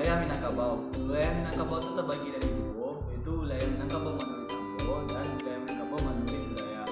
wilayah Minangkabau. Wilayah Minangkabau itu terbagi dari dua, yaitu wilayah Minangkabau Manuri Tambo dan wilayah Minangkabau Manuri Wilayah.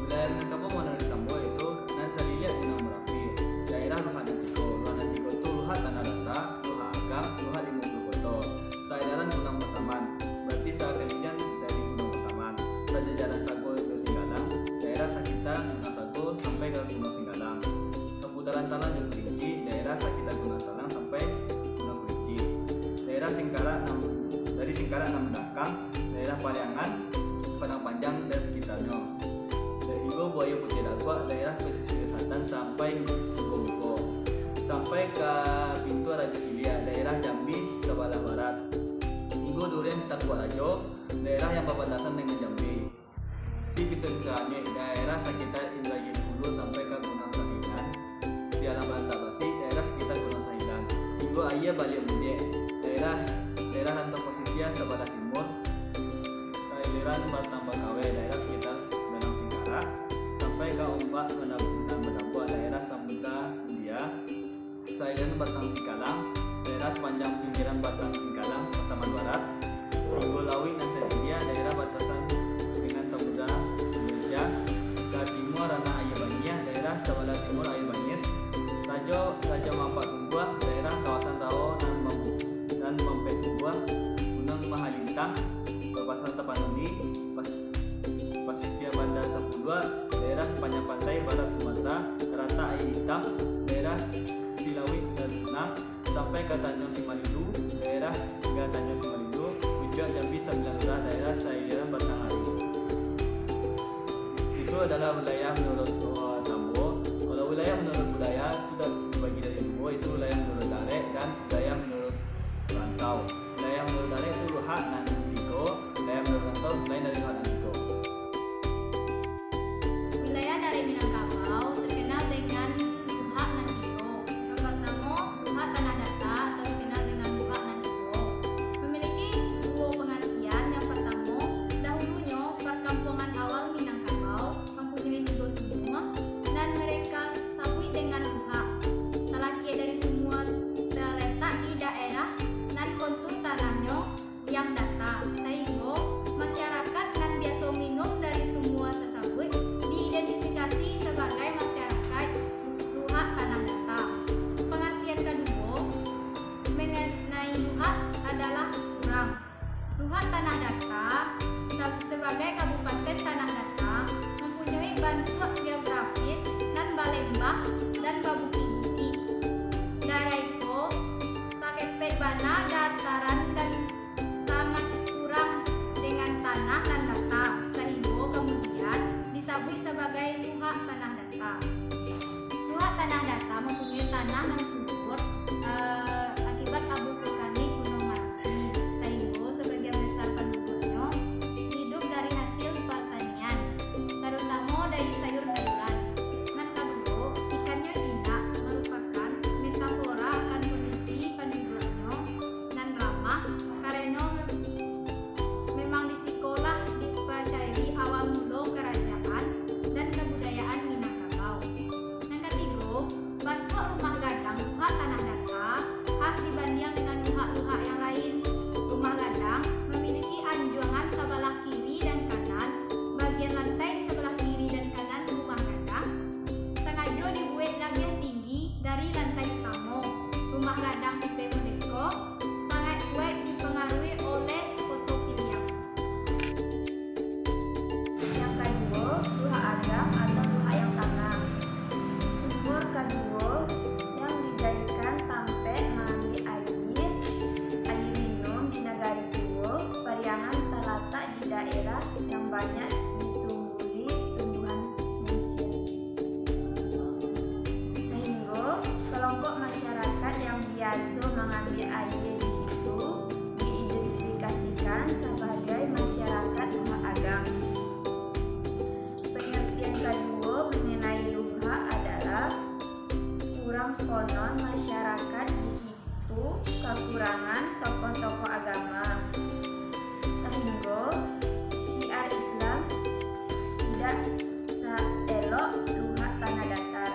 Wilayah Minangkabau Manuri Tambo itu nan saliliat Gunung Merapi, daerah Luhat Nantiko. Luhat Nantiko itu Luhat Tanah Datar, Luhat Agam, Luhat Limau Koto. Saedaran Gunung Pasaman, berarti sakalian dari Gunung Pasaman. Sajajaran Sago itu Singgalang, daerah Sakitan Gunung Sago sampai ke Gunung Singgalang. Seputaran Talang dan Kerinci, daerah Sakitan Gunung Talang sampai Gunung Kerinci. Daerah Singkara dari Singkara 6 Dakang, daerah Pariangan, Padang Panjang dan sekitarnya. Dan juga Buaya Putih Dagwa, daerah pesisir selatan sampai Buko. Sampai ke pintu Raja Hilia, daerah Jambi sebelah barat. Hingga Durian Takwa Rajo, daerah yang berbatasan dengan Jambi. Si bisa-bisanya daerah sekitar Indragiri Hulu sampai ke Gunung Sahilan. Sialang Bantabasi, daerah sekitar Gunung Sahilan. Hingga Ayah Balik Mude, daerah Rantau Posisia sebelah timur. Sailiran Batang Bakawe, daerah sekitar Danau Singkara. Sampai ke Ombak Menabua, daerah Samudra India. Sailiran Batang Singkalang, daerah sepanjang pinggiran Batang Singkalang, Pasaman Barat. Hingga Lawi dan India, daerah batasan dengan Samudra Indonesia. Ke timur Ranah Ayah Baniah, daerah sebelah timur Ayah Banyis. Raja Mampak Tungguah, daerah kawasan Rao dan Mampet Tungguah. Gunung Mahalintang, perbatasan Tapanuli. Pasisir Bandar Sapudua, daerah sepanjang pantai barat Sumatera. Rata Air Hitam, daerah Silawi dan Tenang. Sampai ke Tanjung Simalindu, daerah hingga Tanjung Simalindu. Puncak Jambi 9 lurah, daerah Sailiran Batanghari. Itu adalah wilayah menurut Tambo. Kalau wilayah menurut budaya sudah dibagi dari dua, itu wilayah menurut Darek dan wilayah menurut Rantau. Wilayah menurut Darek itu Luhat Nantiko, wilayah menurut Rantau selain dari Luhat Nantiko. Wilayah dari Minangkabau terkenal dengan Luhat Nantiko. Yang pertama, Luhat Tanah Datar atau dikenal dengan Luhat Nantiko. Memiliki dua pengertian. Yang pertama, dahulunya perkampungan awal Minangkabau mempunyai dua semua dan mereka sabui dengan Luhat. Salah cie dari semua terletak di daerah dan kontur tanahnya yang datar, sehingga masyarakat dan biasa minum dari semua tersebut diidentifikasi sebagai masyarakat Luhat Tanah Datar. Pengertian kedua mengenai Luhat adalah kurang. Luhat Tanah Datar sebagai kabupaten tanah datar mempunyai bentuk geografis dan balembah dan babuki-buki. Daraiko sakepet bana dataran dan sangat kurang dengan tanah dan datar, sehingga kemudian disebut sebagai Luhat Tanah Datar. Luhat Tanah Datar mempunyai tanah yang subur akibat abu vulkanik Gunung Merapi, sehingga sebagian besar penduduknya hidup dari hasil pertanian, terutama dari sayur-sayuran. Dan kedua, ikannya jinak merupakan metafora akan kondisi penduduknya dan ramah karena memang di sekolah dipercayai awal mula kerajaan dan kebudayaan Minangkabau. Yang ketiga, bentuk rumah gadang Luhat Tanah Datar khas dibanding dengan luhat-luhat yang lain. Rumah gadang memiliki anjungan sebelah kiri dan kanan. Bagian lantai di sebelah kiri dan kanan rumah gadang sengaja dibuat lebih tinggi dari lantai utama. Rumah gadang tipe Merdeka sangat kuat dipengaruhi oleh fotopiliam. Yang kedua, Luhat Agam atau Luhat yang tanah. Sumur kedua yang dijadikan tampek mengambil air minum di negari tua. Pariangan terletak di daerah yang banyak ditumbuhi tumbuhan manusia, sehingga kelompok masyarakat yang biasa mengambil air di situ diidentifikasikan sebagai masyarakat Luhat Agam. Pengertian kedua mengenai Luhat adalah kurang konon masyarakat di situ kekurangan tokoh-tokoh agama, sehingga syiar Islam tidak seelok Luhat Tanah Datar.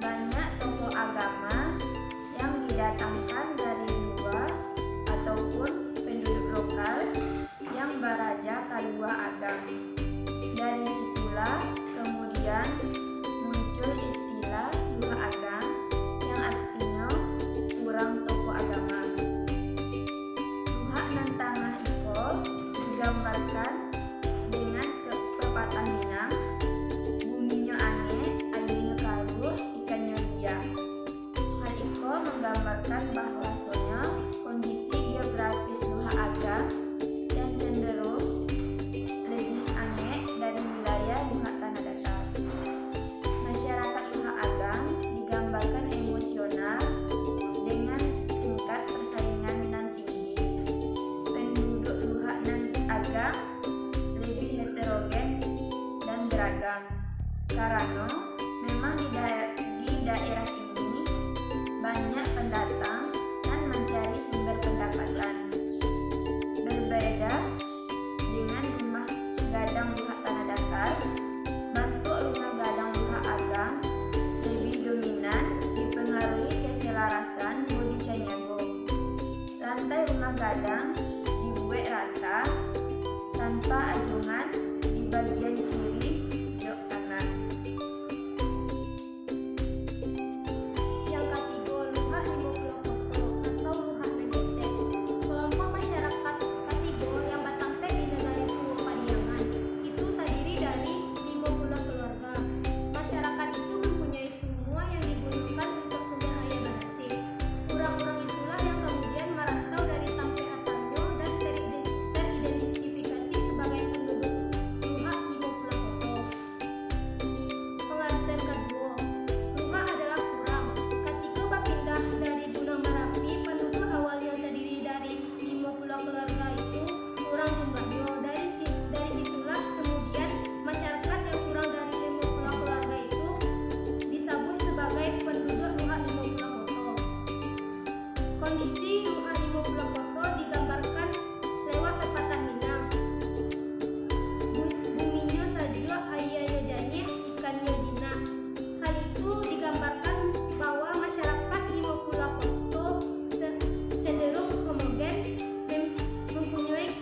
Banyak tokoh agama yang didatangkan dari luar digambarkan dengan perempatan Minang, buminya aneh, ayunya kaluh, ikannya liar. Hal itu menggambarkan bahwasanya kondisi geografis Luha Aga yang cenderung lebih aneh dari wilayah Luha Tanah Datar. Masyarakat Luha Aga digambarkan emosional dengan tingkat persaingan nan tinggi. Penduduk Luha Aga lebih heterogen dan beragam karena memang di daerah ini banyak pendatang dan mencari sumber pendapatan. Berbeda dengan rumah gadang Luha Tanah Datar, bentuk rumah gadang Luha Aga lebih dominan dipengaruhi keselarasan bodi Canyago. Lantai rumah gadang dibuat rata tanpa ajungan di bagian kiri jok kanan. Yang ketiga, Luha Limo Pulau Koto atau Luha Negete. Kelompok masyarakat ketiga yang bertampil di negara Pulau Padiangan itu terdiri dari 5 pulau keluarga. Masyarakat itu mempunyai semua yang digunakan untuk sumber air bersih. Orang-orang itulah yang kemudian merantau dari tempat asalnya dan teridentifikasi sebagai penduduk Luha Limo Pulau Koto. Pengantar kedua, Luha adalah kurang. Ketika berpindah dari Gunung Merapi, penduduk awalnya terdiri dari 5 pulau keluarga itu kurang jumlahnya. Dari situlah kemudian masyarakat yang kurang dari 5 pulau keluarga itu disebut sebagai penduduk Luha Limo Pulau Koto. Kondisi Luha Limo Pulau Koto digambarkan lewat pepatah Minang. Buminya saja ayahnya janih, ikannya jinak. Hal itu digambarkan bahwa masyarakat Limo Pulau Koto cenderung homogen, mempunyai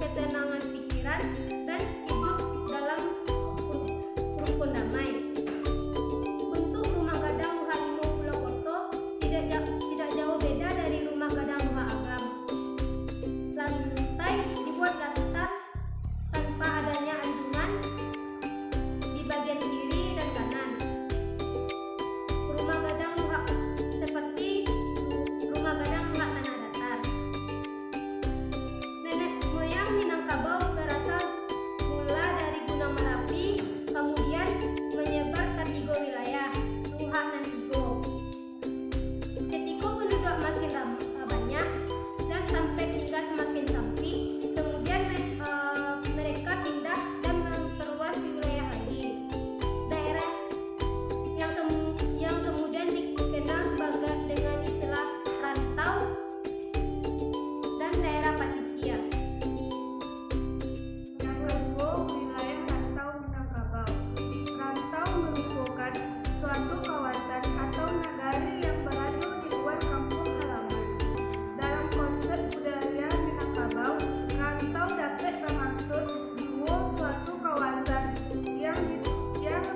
ketenangan pikiran dan hidup dalam rukun damai. Untuk rumah gadang Luha Limo Pulau Koto tidak jauh beda dari rumah gadang Luha Agam. Lantai dibuat datar tanpa adanya anjungan di bagian kiri dan kanan. Rumah gadang Luha seperti rumah gadang Luha Tanah Datar. Nenek moyang Minangkabau berasal mula dari Gunung Merapi, kemudian menyebar ke 3 wilayah, Luha dan Tigo. Ketika penduduk makin banyak dan sampai tinggal semakin sempit, kemudian mereka pindah dan memperluas wilayah lagi. Daerah yang kemudian dikenal sebagai dengan istilah rantau dan daerah pasisir. Yang kedua, wilayah rantau Minangkabau. Rantau merupakan suatu kawasan atau nagari yang berada di luar kampung halaman. Dalam konsep budaya Minangkabau, rantau dapat bermaksud dua suatu kawasan yang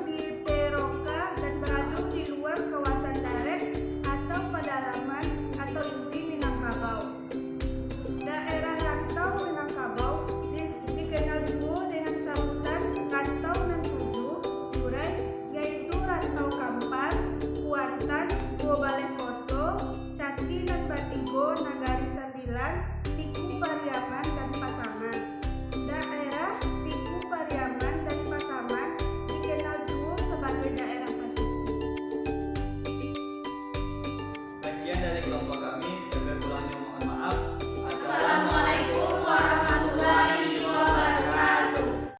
diteroka dan berada di luar kawasan darat atau pedalaman atau inti Minangkabau. Daerah rantau Minangkabau dikenal juga dengan sebutan rantau nan tujuh Durai, yaitu rantau Kampar, Kuantan, Gua Baleh Koto, Cati dan Batigo, Nagari Sembilan, Tiku Pariaman dan Pasaman. Daerah Tiku Pariaman dan Pasaman dikenal juga sebagai daerah pasisir. Sekian dari kelompok